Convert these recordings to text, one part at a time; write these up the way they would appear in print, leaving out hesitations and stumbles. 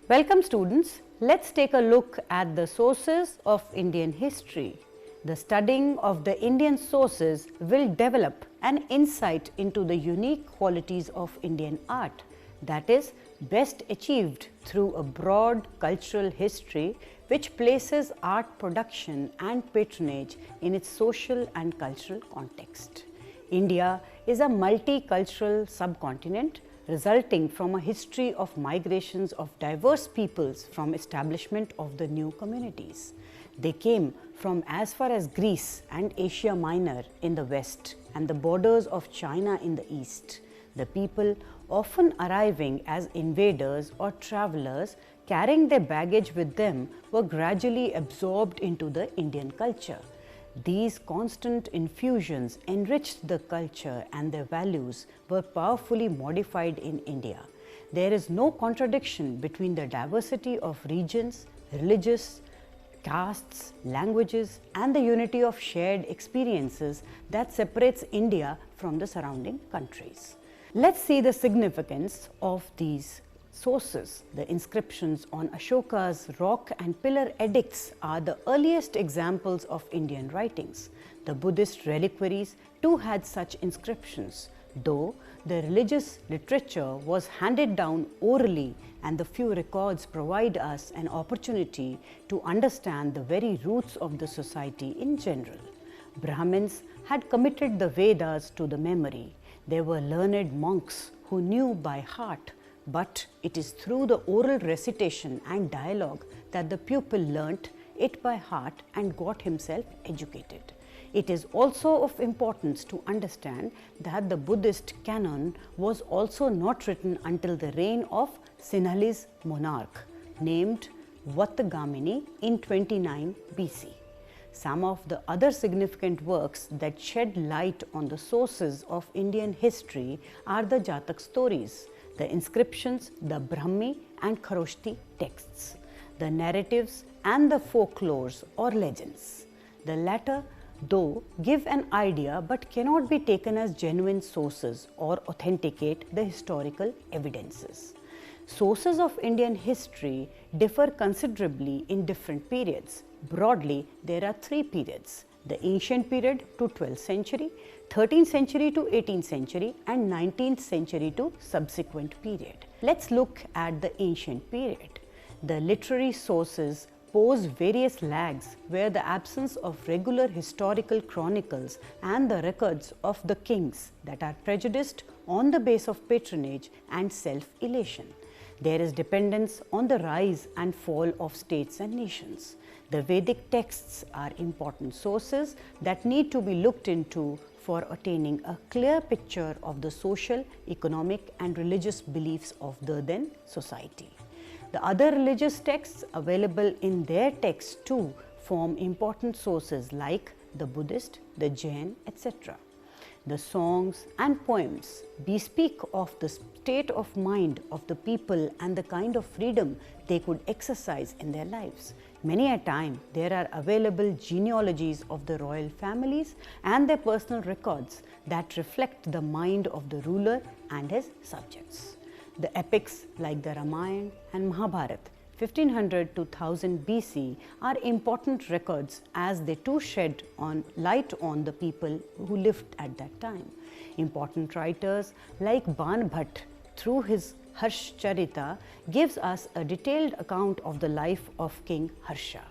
Welcome students, let's take a look at the sources of Indian history. The studying of the Indian sources will develop an insight into the unique qualities of Indian art that is best achieved through a broad cultural history which places art production and patronage in its social and cultural context. India is a multicultural subcontinent resulting from a history of migrations of diverse peoples from establishment of the new communities. They came from as far as Greece and Asia Minor in the west and the borders of China in the east. The people, often arriving as invaders or travelers, carrying their baggage with them, were gradually absorbed into the Indian culture. These constant infusions enriched the culture and their values were powerfully modified in India. There is no contradiction between the diversity of regions, religious, castes, languages and the unity of shared experiences that separates India from the surrounding countries. Let's see the significance of these sources. The inscriptions on Ashoka's rock and pillar edicts are the earliest examples of Indian writings. The Buddhist reliquaries too had such inscriptions, though the religious literature was handed down orally and the few records provide us an opportunity to understand the very roots of the society in general. Brahmins had committed the Vedas to the memory. There were learned monks who knew by heart, but it is through the oral recitation and dialogue that the pupil learnt it by heart and got himself educated. It is also of importance to understand that the Buddhist canon was also not written until the reign of Sinhalese monarch named Vattagamini in 29 BC. Some of the other significant works that shed light on the sources of Indian history are the Jatak stories, the inscriptions, the Brahmi and Kharoshti texts, the narratives and the folklores or legends. The latter, though, give an idea but cannot be taken as genuine sources or authenticate the historical evidences. Sources of Indian history differ considerably in different periods. Broadly, there are three periods: the ancient period to 12th century, 13th century to 18th century and 19th century to subsequent period. Let's look at the ancient period. The literary sources pose various lags where the absence of regular historical chronicles and the records of the kings that are prejudiced on the base of patronage and self-elation. There is dependence on the rise and fall of states and nations. The Vedic texts are important sources that need to be looked into for attaining a clear picture of the social, economic and religious beliefs of the then society. The other religious texts available in their texts too form important sources like the Buddhist, the Jain, etc. The songs and poems bespeak of the state of mind of the people and the kind of freedom they could exercise in their lives. Many a time there are available genealogies of the royal families and their personal records that reflect the mind of the ruler and his subjects. The epics like the Ramayana and Mahabharata 1500 to 1000 BC are important records as they too shed light on the people who lived at that time. Important writers like Ban Bhatt through his Harshcharita gives us a detailed account of the life of King Harsha.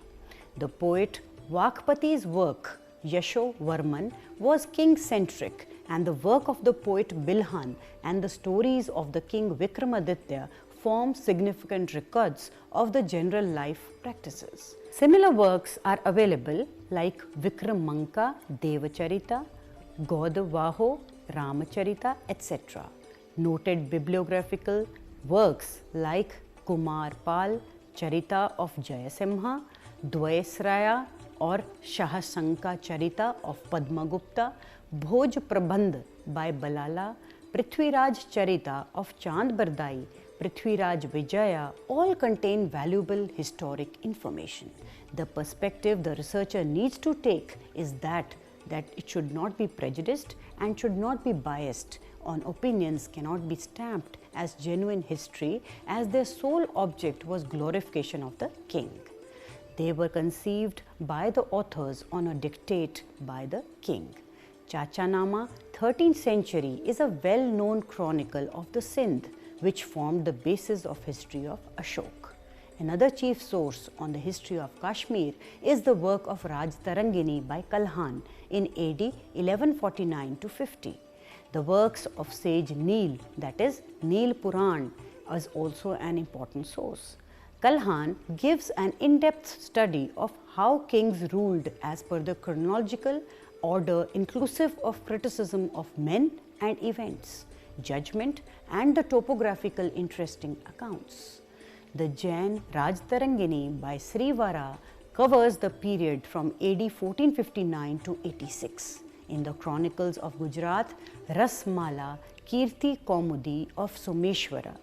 The poet Vakpati's work Yasho Varman was king-centric, and the work of the poet Bilhan and the stories of the king Vikramaditya form significant records of the general life practices. Similar works are available like Vikramanka, Devacharita, Godavaho, Ramacharita, etc. Noted bibliographical works like Kumar Pal, Charita of Jayasimha, Dvayasraya or Shahasanka Charita of Padmagupta, Bhoj Prabandh by Balala, Prithviraj Charita of Chand Bardai, Prithviraj Vijaya all contain valuable historic information. The perspective the researcher needs to take is that it should not be prejudiced and should not be biased on opinions, cannot be stamped as genuine history, as their sole object was glorification of the king. They were conceived by the authors on a dictate by the king. Chachanama, 13th century, is a well-known chronicle of the Sindh, which formed the basis of history of Ashok. Another chief source on the history of Kashmir is the work of Raj Tarangini by Kalhan in AD 1149 to 50. The works of sage Neel, that is Neel Puran, is also an important source. Kalhan gives an in-depth study of how kings ruled as per the chronological order, inclusive of criticism of men and events, judgment, and the topographical interesting accounts. The Jain Raj Tarangini by Srivara covers the period from AD 1459 to 86. In the chronicles of Gujarat, Rasmala Kirti Kaumudi of Someshwara,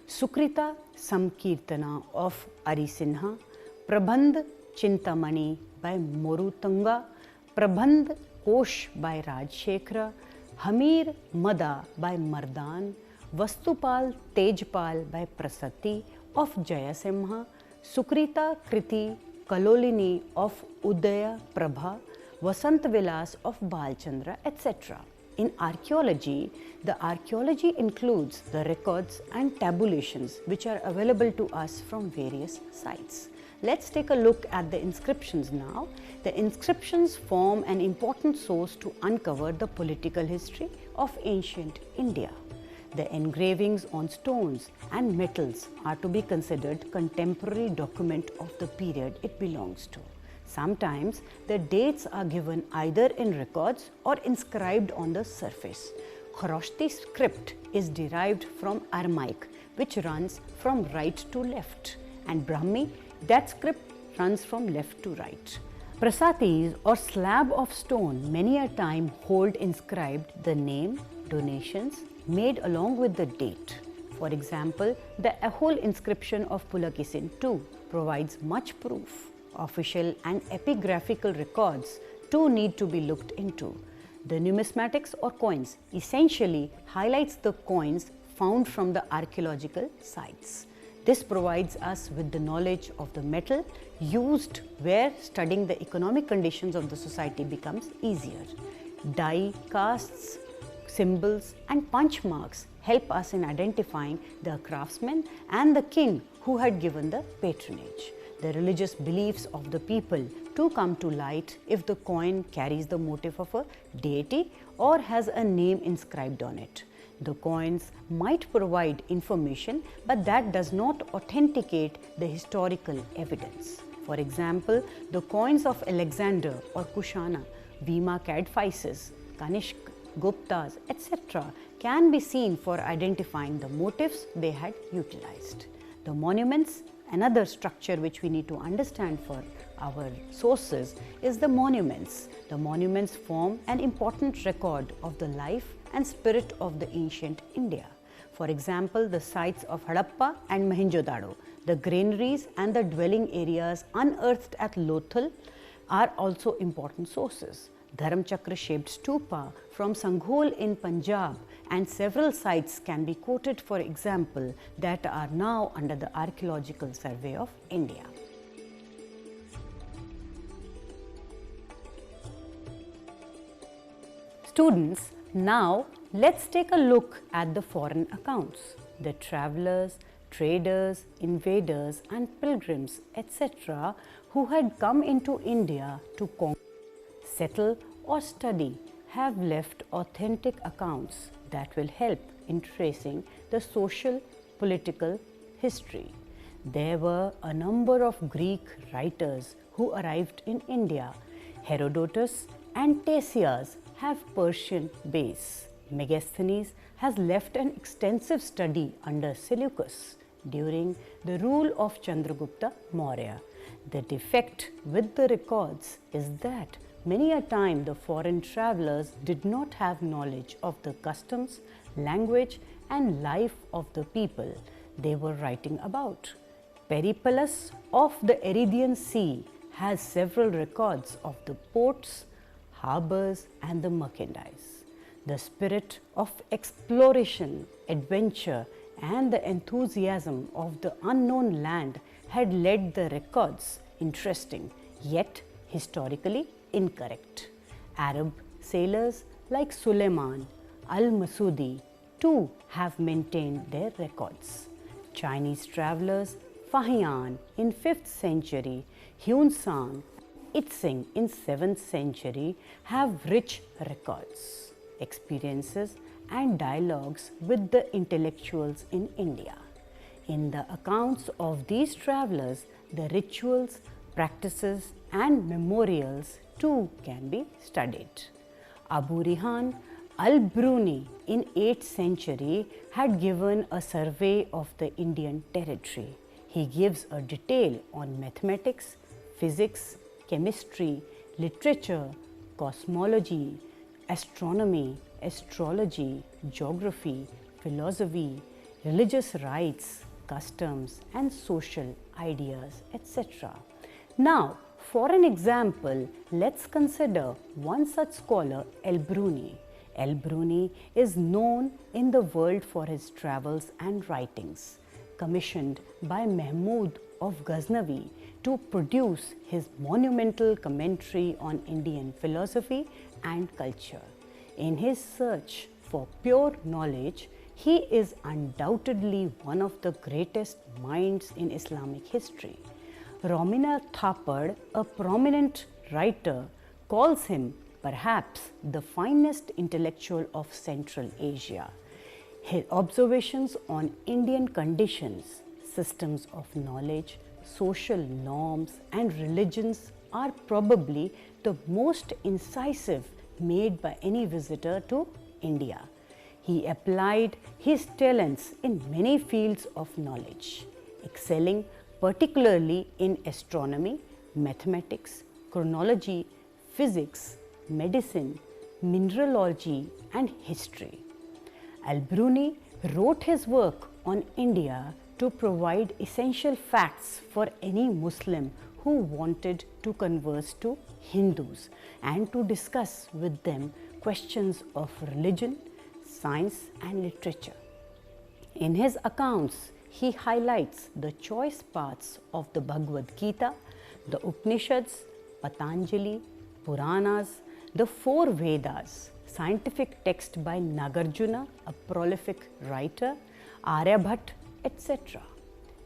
Sukrita Samkirtana of Arisinha, Prabandh Chintamani by Morutanga, Prabandh Kosh by Rajshekhara, Hamir Mada by Mardan, Vastupal Tejpal by Prasati of Jayasimha, Sukrita Kriti Kalolini of Udaya Prabha, Vasant Vilas of Balchandra, etc. In archaeology, the archaeology includes the records and tabulations which are available to us from various sites. Let's take a look at the inscriptions now. The inscriptions form an important source to uncover the political history of ancient India. The engravings on stones and metals are to be considered contemporary document of the period it belongs to. Sometimes the dates are given either in records or inscribed on the surface. Khoroshti script is derived from Aramaic, which runs from right to left, and Brahmi, that script runs from left to right. Prasatis or slab of stone many a time hold inscribed the name, donations made along with the date. For example, the Ahol inscription of Pulakesin II provides much proof. Official and epigraphical records too need to be looked into. The numismatics or coins essentially highlights the coins found from the archaeological sites. This provides us with the knowledge of the metal used where studying the economic conditions of the society becomes easier. Die casts, symbols and punch marks help us in identifying the craftsman and the king who had given the patronage. The religious beliefs of the people too come to light if the coin carries the motif of a deity or has a name inscribed on it. The coins might provide information, but that does not authenticate the historical evidence. For example, the coins of Alexander or Kushana, Vima Cadphises, Kanishk, Guptas, etc. can be seen for identifying the motifs they had utilized. The monuments, another structure which we need to understand for our sources, is the monuments. The monuments form an important record of the life and spirit of the ancient India. For example, the sites of Harappa and Mohenjo-daro, the granaries and the dwelling areas unearthed at Lothal are also important sources. Dharamchakra shaped stupa from Sanghol in Punjab and several sites can be quoted, for example, that are now under the Archaeological Survey of India. Students, now let's take a look at the foreign accounts. The travelers, traders, invaders and pilgrims, etc. who had come into India to conquer, settle or study have left authentic accounts that will help in tracing the social, political history. There were a number of Greek writers who arrived in India. Herodotus and Ctesias have Persian base. Megasthenes has left an extensive study under Seleucus during the rule of Chandragupta Maurya. The defect with the records is that many a time the foreign travelers did not have knowledge of the customs, language and life of the people they were writing about. Periplus of the Erythraean Sea has several records of the ports, harbors and the merchandise. The spirit of exploration, adventure and the enthusiasm of the unknown land had led the records interesting, yet historically incorrect. Arab sailors like Suleiman al-Masudi too have maintained their records. Chinese travelers Fahian in 5th century, Hunsang, Itzing in 7th century have rich records, experiences and dialogues with the intellectuals in India. In the accounts of these travelers, the rituals, practices and memorials too can be studied. Abu Rihan al-Bruni in 8th century had given a survey of the Indian territory. He gives a detail on mathematics, physics, chemistry, literature, cosmology, astronomy, astrology, geography, philosophy, religious rites, customs and social ideas, etc. Now, for an example, let's consider one such scholar, al-Bruni. Al-Bruni is known in the world for his travels and writings, commissioned by Mahmud of Ghaznavi to produce his monumental commentary on Indian philosophy and culture. In his search for pure knowledge, he is undoubtedly one of the greatest minds in Islamic history. Romina Thapar, a prominent writer, calls him perhaps the finest intellectual of Central Asia. His observations on Indian conditions, systems of knowledge, social norms and religions are probably the most incisive made by any visitor to India. He applied his talents in many fields of knowledge, excelling particularly in astronomy, mathematics, chronology, physics, medicine, mineralogy and history. Al-Bruni wrote his work on India to provide essential facts for any Muslim who wanted to converse to Hindus and to discuss with them questions of religion, science and literature. In his accounts, he highlights the choice parts of the Bhagavad Gita, the Upanishads, Patanjali, Puranas, the 4 Vedas, scientific text by Nagarjuna, a prolific writer, Aryabhat, etc.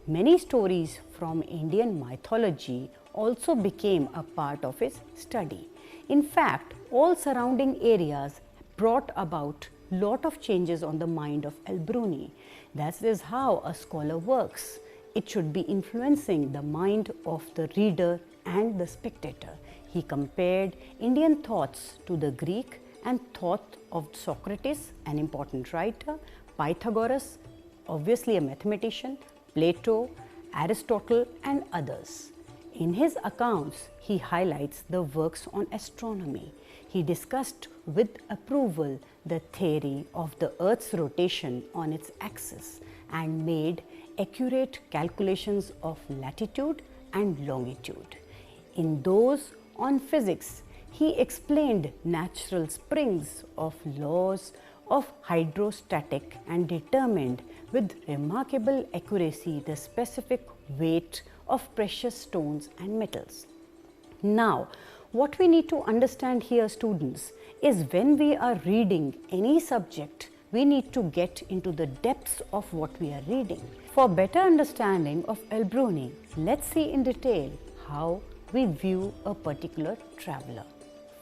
Many stories from Indian mythology also became a part of his study. In fact, all surrounding areas brought about lot of changes on the mind of al-Bruni. That is how a scholar works. It should be influencing the mind of the reader and the spectator. He compared Indian thoughts to the Greek and thought of Socrates, an important writer, Pythagoras, obviously a mathematician, Plato, Aristotle and others. In his accounts, he highlights the works on astronomy. He discussed with approval the theory of the Earth's rotation on its axis and made accurate calculations of latitude and longitude. In those on physics, he explained natural springs of laws of hydrostatic and determined with remarkable accuracy the specific weight of precious stones and metals. Now, what we need to understand here, students, is when we are reading any subject, we need to get into the depths of what we are reading. For better understanding of al-Bruni, let's see in detail how we view a particular traveler.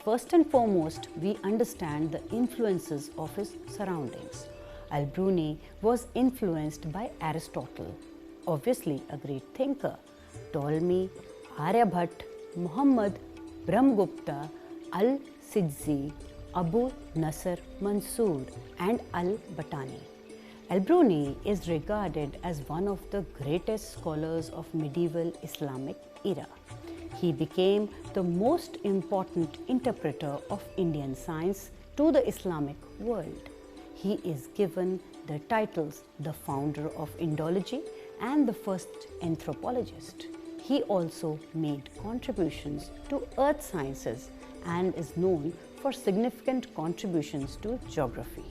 First and foremost, we understand the influences of his surroundings. Al-Bruni was influenced by Aristotle, obviously a great thinker, Ptolemy, Aryabhat, Muhammad, Brahmgupta, Al-Sidzi, Abu Nasr Mansur and Al-Batani. Al-Bruni is regarded as one of the greatest scholars of medieval Islamic era. He became the most important interpreter of Indian science to the Islamic world. He is given the titles the founder of Indology and the first anthropologist. He also made contributions to earth sciences and is known for significant contributions to geography.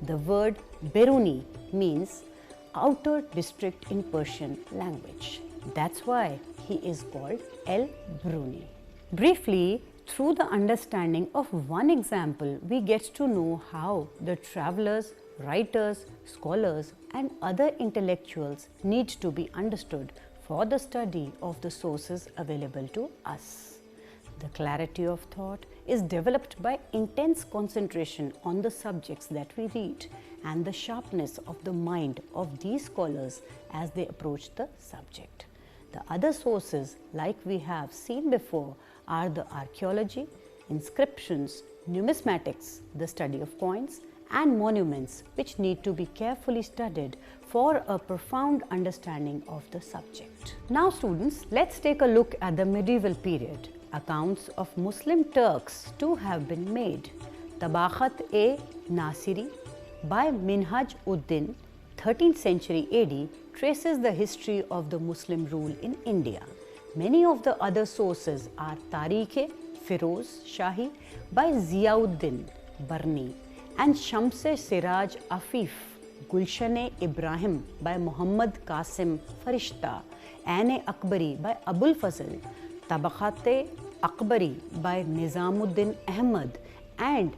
The word Beruni means outer district in Persian language. That's why he is called El-Bruni. Briefly, through the understanding of one example, we get to know how the travelers, writers, scholars and other intellectuals need to be understood for the study of the sources available to us. The clarity of thought is developed by intense concentration on the subjects that we read and the sharpness of the mind of these scholars as they approach the subject. The other sources, like we have seen before, are the archaeology, inscriptions, numismatics, the study of coins, and monuments, which need to be carefully studied for a profound understanding of the subject. Now students, let's take a look at the medieval period. Accounts of Muslim Turks too have been made. Tabaqat-e-Nasiri by Minhaj ud-Din, 13th century AD, traces the history of the Muslim rule in India. Many of the other sources are Tarikh-e-Firoz Shahi by Ziauddin Barni and Shams-e-Siraj Afif, Gulshan-e-Ibrahim by Muhammad Qasim Farishta, Ain-e-Akbari by Abul Fazl, Tabaqat-e-Akbari by Nizamuddin Ahmad and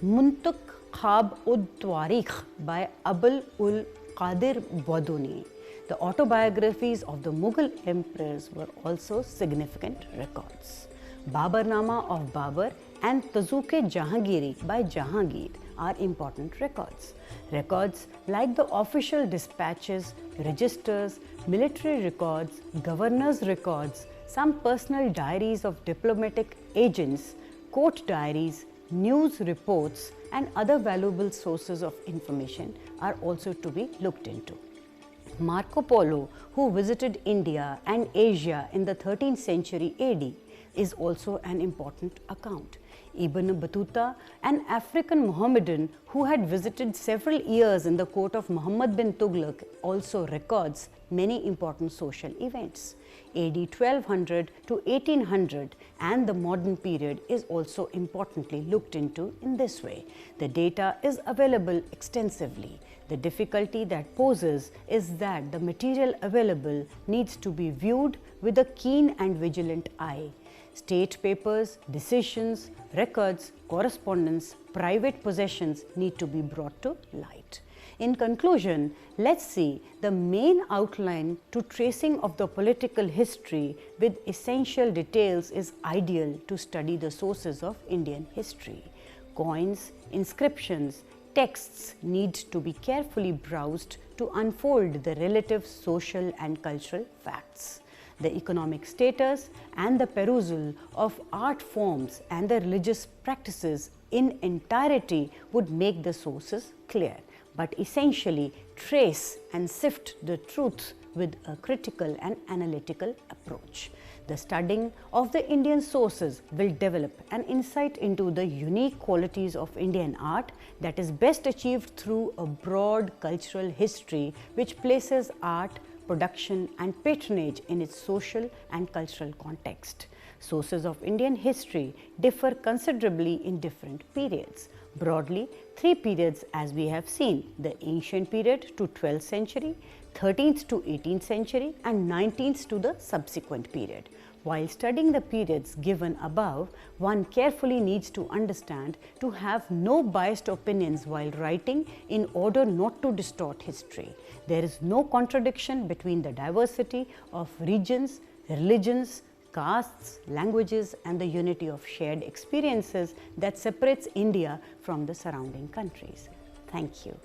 Muntuk Khab-ud-Twarikh by Abul ul Qadir Baduni. The autobiographies of the Mughal emperors were also significant records. Babarnama of Babur and Tazuke-Jahangiri by Jahangir are important records. Records like the official dispatches, registers, military records, governors' records, some personal diaries of diplomatic agents, court diaries, news reports and other valuable sources of information are also to be looked into. Marco Polo, who visited India and Asia in the 13th century AD, is also an important account. Ibn Battuta, an African Mohammedan who had visited several years in the court of Muhammad bin Tughlaq, also records many important social events. AD 1200 to 1800 and the modern period is also importantly looked into in this way. The data is available extensively. The difficulty that poses is that the material available needs to be viewed with a keen and vigilant eye. State papers, decisions, records, correspondence, private possessions need to be brought to light. In conclusion, let's see the main outline to tracing of the political history with essential details is ideal to study the sources of Indian history. Coins, inscriptions, texts need to be carefully browsed to unfold the relative social and cultural facts. The economic status and the perusal of art forms and the religious practices in entirety would make the sources clear, but essentially trace and sift the truth with a critical and analytical approach. The studying of the Indian sources will develop an insight into the unique qualities of Indian art that is best achieved through a broad cultural history which places art, production and patronage in its social and cultural context. Sources of Indian history differ considerably in different periods. Broadly, three periods as we have seen: the ancient period to 12th century, 13th to 18th century and 19th to the subsequent period. While studying the periods given above, one carefully needs to understand to have no biased opinions while writing in order not to distort history. There is no contradiction between the diversity of regions, religions, castes, languages and the unity of shared experiences that separates India from the surrounding countries. Thank you.